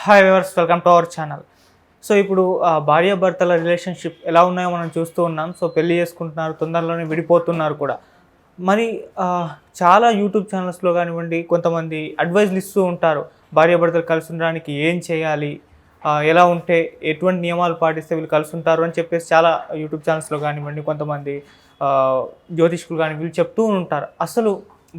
Hi viewers, welcome to our channel. So ఇప్పుడు భార్యాభర్తల relationship ఎలా ఉన్నాయో మనం చూస్తూ ఉన్నాం. సో పెళ్లి చేసుకుంటున్నారు, తొందరలోనే విడిపోతున్నారు కూడా. మరి చాలా యూట్యూబ్ ఛానల్స్లో కానివ్వండి, కొంతమంది అడ్వైజ్లు ఇస్తూ ఉంటారు. భార్యాభర్తలు కలిసి ఉండడానికి ఏం చేయాలి, ఎలా ఉంటే ఎటువంటి నియమాలు పాటిస్తే వీళ్ళు కలిసి ఉంటారు అని చెప్పేసి చాలా యూట్యూబ్ ఛానల్స్లో కానివ్వండి, కొంతమంది జ్యోతిష్కులు కానీ వీళ్ళు చెప్తూ ఉంటారు. అసలు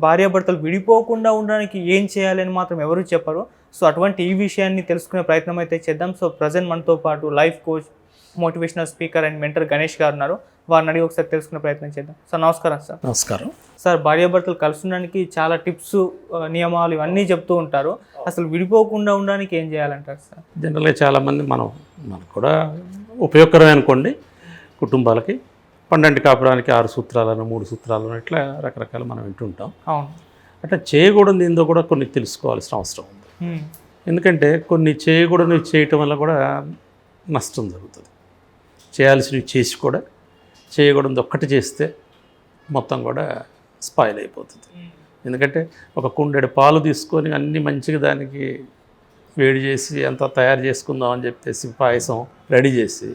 భార్యాభర్తలు విడిపోకుండా ఉండడానికి ఏం చేయాలి అని మాత్రం ఎవరు చెప్పరు. సో అటువంటి ఈ విషయాన్ని తెలుసుకునే ప్రయత్నం అయితే చేద్దాం. సో ప్రజెంట్ మనతో పాటు life coach, motivational speaker and mentor Ganesh గారు ఉన్నారు. వారిని అడిగి ఒకసారి తెలుసుకునే ప్రయత్నం చేద్దాం. సార్ నమస్కారం. సార్ నమస్కారం. సార్ భార్యాభర్తలు కలిసి ఉండడానికి చాలా టిప్స్, నియమాలు ఇవన్నీ చెప్తూ ఉంటారు. అసలు విడిపోకుండా ఉండడానికి ఏం చేయాలంటారు సార్? జనరల్గా చాలామంది మనకు కూడా ఉపయోగకరమే అనుకోండి. కుటుంబాలకి 12 కాపురానికి 6 సూత్రాలను 3 సూత్రాలను ఇట్లా రకరకాలు మనం వింటుంటాం. అవును. అట్లా చేయకూడదు ఏందో కూడా కొన్ని తెలుసుకోవాల్సిన అవసరం ఉంది. ఎందుకంటే కొన్ని చేయకూడనివి చేయటం వల్ల కూడా నష్టం జరుగుతుంది. చేయాల్సినవి చేసి కూడా చేయకూడదు ఒక్కటి చేస్తే మొత్తం కూడా స్పాయిల్ అయిపోతుంది. ఎందుకంటే ఒక కుండెడు పాలు తీసుకొని అన్నీ మంచిగా దానికి వేడి చేసి అంతా తయారు చేసుకుందాం అని చెప్పేసి పాయసం రెడీ చేసి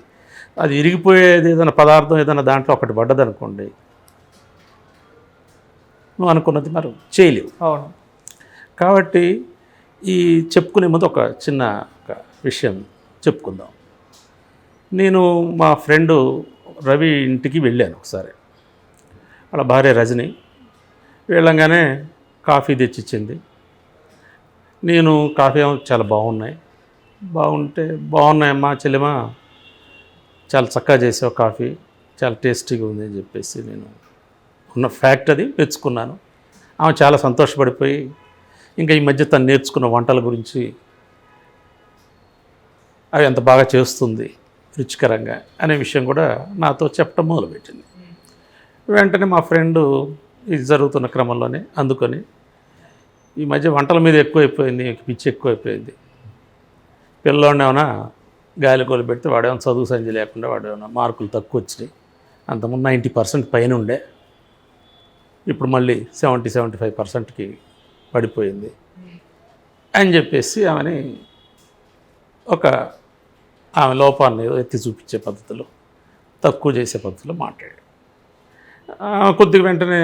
అది ఇరిగిపోయేది ఏదైనా పదార్థం ఏదైనా దాంట్లో ఒకటి పడ్డదనుకోండి, నువ్వు అనుకున్నది మరి చేయలేవు. అవును. కాబట్టి ఈ చెప్పుకునే ముందు ఒక చిన్న విషయం చెప్పుకుందాం. నేను మా ఫ్రెండు రవి ఇంటికి వెళ్ళాను ఒకసారి. వాళ్ళ భార్య రజని వెళ్ళంగానే కాఫీ తెచ్చిచ్చింది. నేను కాఫీ చాలా బాగున్నాయమ్మా చెల్లెమా, చాలా చక్కగా చేసావు కాఫీ, చాలా టేస్టీగా ఉంది అని చెప్పేసి నేను ఉన్న ఫ్యాక్ట్ అది మెచ్చుకున్నాను. ఆమె చాలా సంతోషపడిపోయి ఇంకా ఈ మధ్య తను నేర్చుకున్న వంటల గురించి అవి ఎంత బాగా చేస్తుంది రుచికరంగా అనే విషయం కూడా నాతో చెప్పడం మొదలుపెట్టింది. వెంటనే మా ఫ్రెండు ఇది జరుగుతున్న క్రమంలోనే అందుకొని ఈ మధ్య వంటల మీద ఎక్కువైపోయింది, పిచ్చి ఎక్కువైపోయింది, పిల్లోడిని ఏమైనా గాలి కోలు పెడితే వాడేమైనా చదువు సంజి లేకుండా వాడేమైనా మార్కులు తక్కువ వచ్చినాయి, అంతకుముందు 90% పైన ఉండే, ఇప్పుడు మళ్ళీ 70-75%కి పడిపోయింది అని చెప్పేసి ఆమెని ఆమె లోపాన్ని ఎత్తి చూపించే పద్ధతిలో, తక్కువ చేసే పద్ధతిలో మాట్లాడాడు. కొద్దిగా వెంటనే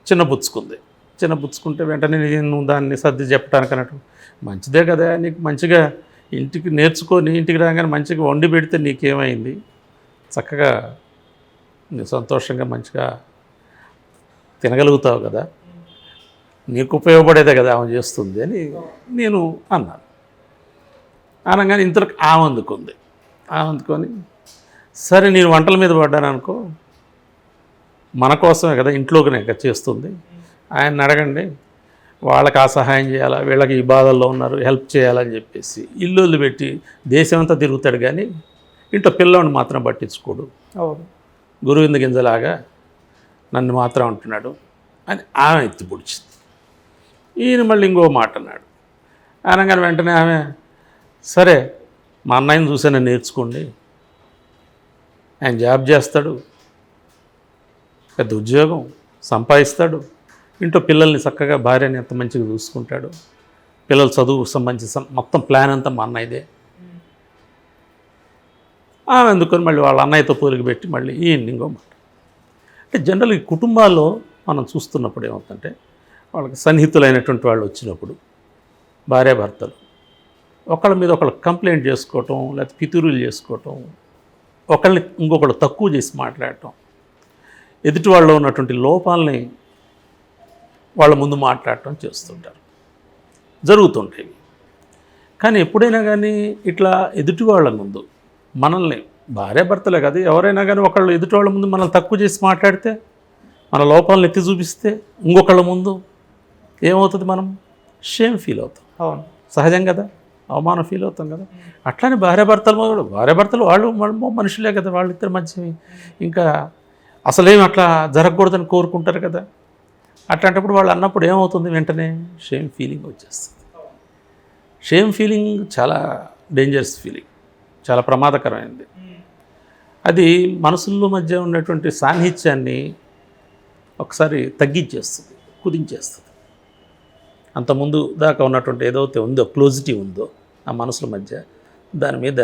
చిన్నపుచ్చుకుంటే వెంటనే నేను దాన్ని సర్ది చెప్పడానికి అన్నట్టు, మంచిదే కదా నీకు మంచిగా ఇంటికి నేర్చుకొని ఇంటికి రాగానే మంచిగా వండి పెడితే నీకేమైంది, చక్కగా నువ్వు సంతోషంగా మంచిగా తినగలుగుతావు కదా, నీకు ఉపయోగపడేదే కదా ఆమె చేస్తుంది అని నేను అన్నాను. అనగానే ఇంతలో ఆమె అందుకొని సరే నేను వంటల మీద పడ్డాను అనుకో, మన కోసమే కదా, ఇంట్లోనే కదా చేస్తుంది, ఆయన అడగండి, వాళ్ళకి ఆ సహాయం చేయాలా, వీళ్ళకి ఈ బాధల్లో ఉన్నారు హెల్ప్ చేయాలని చెప్పేసి ఇల్లు పెట్టి దేశం అంతా తిరుగుతాడు కానీ ఇంట్లో పిల్లవాడిని మాత్రం పట్టించుకోడు, గురువింద గింజలాగా నన్ను మాత్రం అంటున్నాడు అని ఆమె ఎత్తి పొడిచింది. ఈయన మళ్ళీ ఇంకో మాట అన్నాడు. అనగానే వెంటనే ఆమె సరే మా అన్నయ్యని చూసాను నేర్చుకోండి, ఆయన జాబ్ చేస్తాడు, పెద్ద ఉద్యోగం సంపాదిస్తాడు, ఇంట్లో పిల్లల్ని చక్కగా భార్యని ఎంత మంచిగా చూసుకుంటాడు, పిల్లల చదువుకు సంబంధించి మొత్తం ప్లాన్ అంతా మా అన్నయ్యదే. ఆమె అందుకొని మళ్ళీ వాళ్ళ అన్నయ్యతో పోలికి పెట్టి మళ్ళీ ఈయన ఇంకో మాట. అంటే జనరల్ ఈ కుటుంబాల్లో మనం చూస్తున్నప్పుడు ఏమవుతుందంటే, వాళ్ళకి సన్నిహితులైనటువంటి వాళ్ళు వచ్చినప్పుడు భార్యాభర్తలు ఒకళ్ళ మీద ఒకళ్ళు కంప్లైంట్ చేసుకోవటం, లేకపోతే పితూరులు చేసుకోవటం, ఒకళ్ళని ఇంకొకళ్ళు తక్కువ చేసి మాట్లాడటం, ఎదుటి వాళ్ళలో ఉన్నటువంటి లోపాలని వాళ్ళ ముందు మాట్లాడటం చేస్తుంటారు, జరుగుతుంటాయి. కానీ ఎప్పుడైనా కానీ ఇట్లా ఎదుటి వాళ్ళ ముందు మనల్ని, భార్యాభర్తలే కదా ఎవరైనా కానీ ఒకళ్ళు ఎదుటి వాళ్ళ ముందు మనల్ని తక్కువ చేసి మాట్లాడితే, మన లోపాలను ఎత్తి చూపిస్తే ఇంకొకళ్ళ ముందు ఏమవుతుంది, మనం షేమ్ ఫీల్ అవుతాం. అవును, సహజం కదా, అవమానం ఫీల్ అవుతాం కదా. అట్లానే భార్యాభర్తలు వాళ్ళు మనుషులే కదా, వాళ్ళిద్దరు మధ్య ఇంకా అసలేం అట్లా జరగకూడదని కోరుకుంటారు కదా. అట్లాంటప్పుడు వాళ్ళు అన్నప్పుడు ఏమవుతుంది, వెంటనే షేమ్ ఫీలింగ్ వచ్చేస్తుంది. షేమ్ ఫీలింగ్ చాలా డేంజరస్ ఫీలింగ్, చాలా ప్రమాదకరమైనది. అది మనసుల్లో మధ్య ఉన్నటువంటి సాన్నిహిత్యాన్ని ఒకసారి తగ్గించేస్తుంది, కుదించేస్తుంది. అంతకుముందు దాకా ఉన్నటువంటి ఏదైతే ఉందో క్లోజిటీ ఉందో ఆ మనసుల మధ్య దాని మీద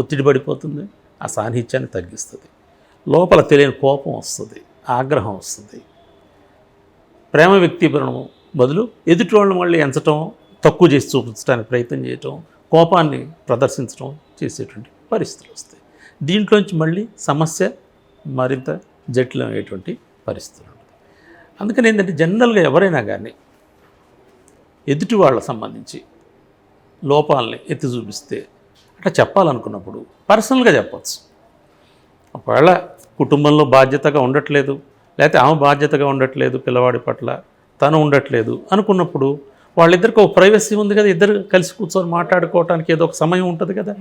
ఒత్తిడి పడిపోతుంది, ఆ సాన్నిహిత్యాన్ని తగ్గిస్తుంది, లోపల తెలియని కోపం వస్తుంది, ఆగ్రహం వస్తుంది. ప్రేమ వ్యక్తీకరణం బదులు ఎదుటి వాళ్ళని మళ్ళీ ఎంచటం, తక్కువ చేసి చూపించడానికి ప్రయత్నం చేయటం, కోపాన్ని ప్రదర్శించడం చేసేటువంటి పరిస్థితులు వస్తాయి. దీంట్లోంచి మళ్ళీ సమస్య మరింత జటిలమైనటువంటి పరిస్థితులు ఉంటుంది. అందుకని ఏంటంటే జనరల్గా ఎవరైనా కానీ ఎదుటి వాళ్ళకి సంబంధించి లోపాలని ఎత్తి చూపిస్తే అట్లా చెప్పాలనుకున్నప్పుడు పర్సనల్గా చెప్పచ్చు. ఒకవేళ కుటుంబంలో బాధ్యతగా ఉండట్లేదు, లేకపోతే ఆమె బాధ్యతగా ఉండట్లేదు, పిల్లవాడి పట్ల తను ఉండట్లేదు అనుకున్నప్పుడు వాళ్ళిద్దరికి ఒక ప్రైవసీ ఉంది కదా, ఇద్దరు కలిసి కూర్చొని మాట్లాడుకోవటానికి ఏదో ఒక సమయం ఉంటుంది కదా.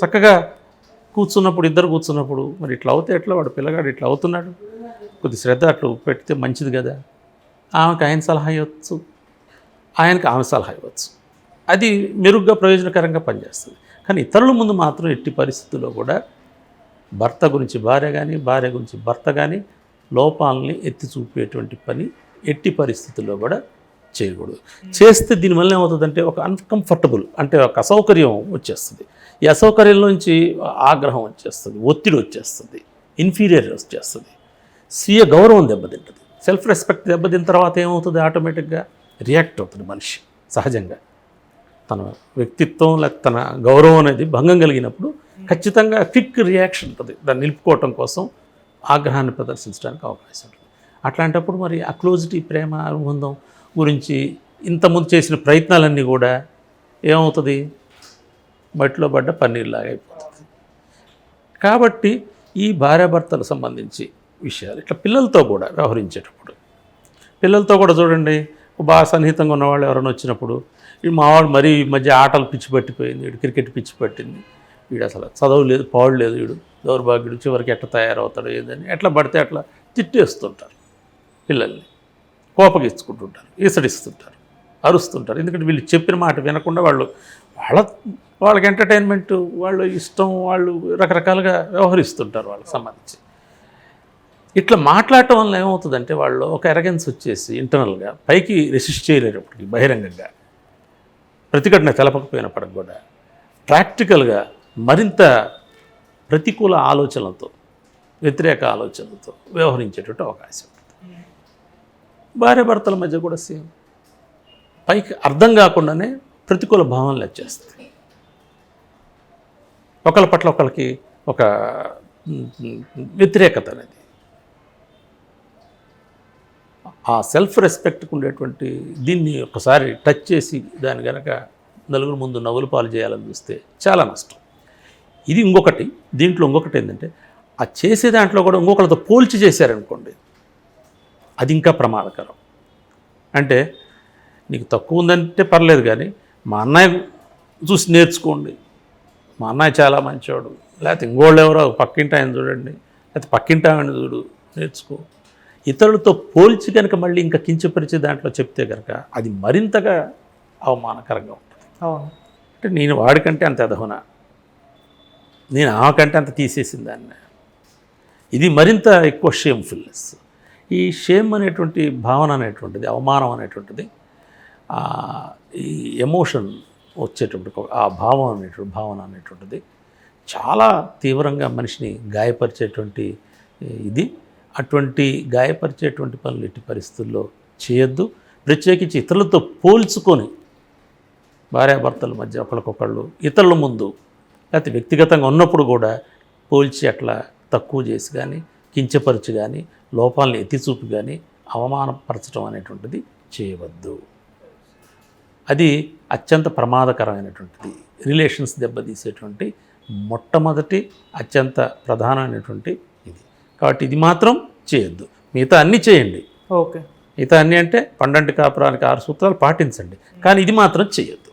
చక్కగా కూర్చున్నప్పుడు ఇద్దరు కూర్చున్నప్పుడు మరి ఇట్లా అవుతే ఎట్లా, వాడు పిల్లగాడు ఇట్లా అవుతున్నాడు, కొద్ది శ్రద్ధ అట్లా పెడితే మంచిది కదా. ఆమెకు ఆయన సలహా ఇవ్వచ్చు, ఆయనకు ఆమె సలహా ఇవ్వచ్చు. అది మెరుగ్గా ప్రయోజనకరంగా పనిచేస్తుంది. కానీ ఇతరుల ముందు మాత్రం ఎట్టి పరిస్థితుల్లో కూడా భర్త గురించి భార్య కానీ, భార్య గురించి భర్త కానీ లోపాలని ఎత్తి చూపేటువంటి పని ఎట్టి పరిస్థితుల్లో కూడా చేయకూడదు. చేస్తే దీనివల్ల ఏమవుతుందంటే ఒక అన్కంఫర్టబుల్, అంటే ఒక అసౌకర్యం వచ్చేస్తుంది. ఈ అసౌకర్యంలోంచి ఆగ్రహం వచ్చేస్తుంది, ఒత్తిడి వచ్చేస్తుంది, ఇన్ఫీరియర్ వచ్చేస్తుంది, స్వీయ గౌరవం దెబ్బతింటుంది, సెల్ఫ్ రెస్పెక్ట్ దెబ్బతిన్న తర్వాత ఏమవుతుంది, ఆటోమేటిక్గా రియాక్ట్ అవుతుంది మనిషి సహజంగా. తన వ్యక్తిత్వం లేక తన గౌరవం అనేది భంగం కలిగినప్పుడు ఖచ్చితంగా క్విక్ రియాక్షన్ ఉంటుంది. దాన్ని నిలుపుకోవటం కోసం ఆగ్రహాన్ని ప్రదర్శించడానికి అవకాశం ఉంటుంది. అట్లాంటప్పుడు మరి ఆ క్లోజిటీ, ప్రేమ, అనుబంధం గురించి ఇంతకుముందు చేసిన ప్రయత్నాలన్నీ కూడా ఏమవుతుంది, మట్టిలో పడ్డ పన్నీర్లాగా అయిపోతుంది. కాబట్టి ఈ భార్యాభర్తలకు సంబంధించి విషయాలు ఇట్లా పిల్లలతో కూడా వ్యవహరించేటప్పుడు, పిల్లలతో కూడా చూడండి, బాగా సన్నిహితంగా ఉన్నవాళ్ళు ఎవరైనా వచ్చినప్పుడు, ఈ మావాడు మరీ ఈ మధ్య ఆటలు పిచ్చి పట్టిపోయింది, వీడు క్రికెట్ పిచ్చి పట్టింది, వీడు అసలు చదువు లేదు, పాడు లేదు, వీడు దౌర్భాగ్యుడు, చివరికి ఎట్లా తయారవుతాడు ఏదని ఎట్లా పడితే అట్లా తిట్టేస్తుంటారు పిల్లల్ని, కోపగిచ్చుకుంటుంటారు, ఈసడిస్తుంటారు, అరుస్తుంటారు. ఎందుకంటే వీళ్ళు చెప్పిన మాట వినకుండా వాళ్ళకి ఎంటర్టైన్మెంట్, వాళ్ళు ఇష్టం, వాళ్ళు రకరకాలుగా వ్యవహరిస్తుంటారు వాళ్ళకి సంబంధించి. ఇట్లా మాట్లాడటం వల్ల ఏమవుతుందంటే వాళ్ళు ఒక ఎరగెన్స్ వచ్చేసి ఇంటర్నల్గా పైకి రెసిస్ట్ చేయలేనప్పటికీ, బహిరంగంగా ప్రతిఘటన తెలపకపోయినప్పటికి కూడా ప్రాక్టికల్గా మరింత ప్రతికూల ఆలోచనలతో, వ్యతిరేక ఆలోచనలతో వ్యవహరించేటువంటి అవకాశం ఉంటుంది. భార్యాభర్తల మధ్య కూడా సేమ్, పైకి అర్థం కాకుండానే ప్రతికూల భావనలు వచ్చేస్తాయి. ఒకళ్ళ పట్ల ఒకళ్ళకి ఒక వ్యతిరేకత అనేది, ఆ సెల్ఫ్ రెస్పెక్ట్కి ఉండేటువంటి దీన్ని ఒకసారి టచ్ చేసి దాన్ని కనుక నలుగురు ముందు నవ్వులు పాలు చేయాలని చూస్తే చాలా నష్టం. ఇది ఇంకొకటి. దీంట్లో ఇంకొకటి ఏంటంటే, ఆ చేసే దాంట్లో కూడా ఇంకొకరితో పోల్చి చేశారనుకోండి, అది ఇంకా ప్రమాదకరం. అంటే నీకు తక్కువ ఉందంటే పర్లేదు, కానీ మా అన్నయ్య చూసి నేర్చుకోండి, మా అన్నయ్య చాలా మంచివాడు, లేకపోతే ఇంకోళ్ళు ఎవరో పక్కింటి ఆయన చూడండి, లేకపోతే పక్కింటి ఆయన చూడు, నేర్చుకో. ఇతరులతో పోల్చి కనుక మళ్ళీ ఇంకా కించపరిచే దాంట్లో చెప్తే కనుక అది మరింతగా అవమానకరంగా ఉంటుంది. అవును. అంటే నేను వాడికంటే అంత ఎదహునా, నేను ఆమెకంటే అంత తీసేసిన దాన్ని, ఇది మరింత ఎక్కువ షేమ్ఫుల్నెస్. ఈ షేమ్ అనేటువంటి భావన అనేటువంటిది, అవమానం అనేటువంటిది, ఈ ఎమోషన్ వచ్చేటప్పుడు ఆ భావన అనేటువంటిది చాలా తీవ్రంగా మనిషిని గాయపరిచేటువంటి ఇది. అటువంటి గాయపరిచేటువంటి పనులు ఎట్టి పరిస్థితుల్లో చేయొద్దు. ప్రత్యేకించి ఇతరులతో పోల్చుకొని భార్యాభర్తల మధ్య ఒకరికొకళ్ళు ఇతరుల ముందు, లేకపోతే వ్యక్తిగతంగా ఉన్నప్పుడు కూడా పోల్చి అట్లా తక్కువ చేసి కానీ, కించపరిచి కానీ, లోపాలను ఎత్తిచూపి కానీ అవమానపరచడం అనేటువంటిది చేయవద్దు. అది అత్యంత ప్రమాదకరమైనటువంటిది, రిలేషన్స్ దెబ్బతీసేటువంటి మొట్టమొదటి అత్యంత ప్రధానమైనటువంటి ఇది. కాబట్టి ఇది మాత్రం చేయొద్దు. మిగతా అన్నీ చేయండి. ఓకే. మిగతా అన్నీ అంటే పండంటి కాపురానికి 6 సూత్రాలు పాటించండి, కానీ ఇది మాత్రం చేయొద్దు.